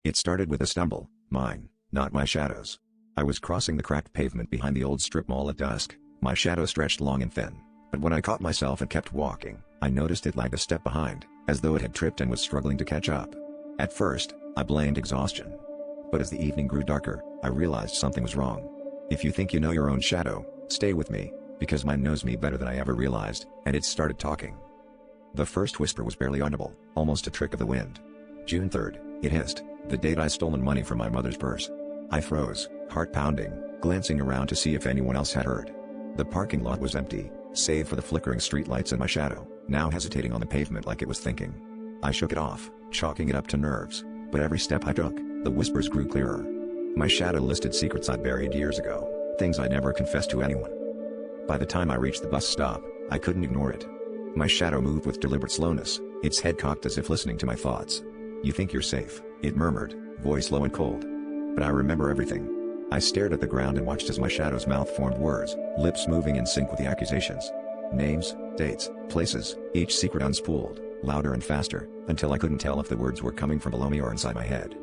It started with a stumble, mine, not my shadow's. I was crossing the cracked pavement behind the old strip mall at dusk, my shadow stretched long and thin. But when I caught myself and kept walking, I noticed it lagged a step behind, as though it had tripped and was struggling to catch up. At first, I blamed exhaustion. But as the evening grew darker, I realized something was wrong. If you think you know your own shadow, stay with me, because mine knows me better than I ever realized, and it started talking. The first whisper was barely audible, almost a trick of the wind. June 3rd, it hissed, the date I stolen money from my mother's purse. I froze, heart pounding, glancing around to see if anyone else had heard. The parking lot was empty, save for the flickering streetlights and my shadow, now hesitating on the pavement like it was thinking. I shook it off, chalking it up to nerves, but every step I took, the whispers grew clearer. My shadow listed secrets I'd buried years ago, things I never confessed to anyone. By the time I reached the bus stop, I couldn't ignore it. My shadow moved with deliberate slowness, its head cocked as if listening to my thoughts. You think you're safe, it murmured, voice low and cold. But I remember everything. I stared at the ground and watched as my shadow's mouth formed words, lips moving in sync with the accusations. Names, dates, places, each secret unspooled, louder and faster, until I couldn't tell if the words were coming from below me or inside my head.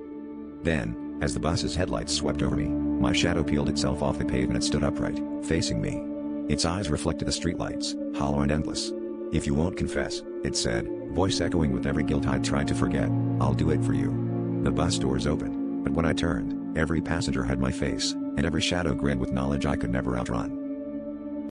Then, as the bus's headlights swept over me, my shadow peeled itself off the pavement and stood upright, facing me. Its eyes reflected the streetlights, hollow and endless. If you won't confess, it said, voice echoing with every guilt I'd tried to forget, I'll do it for you. The bus doors opened, but when I turned, every passenger had my face, and every shadow grinned with knowledge I could never outrun.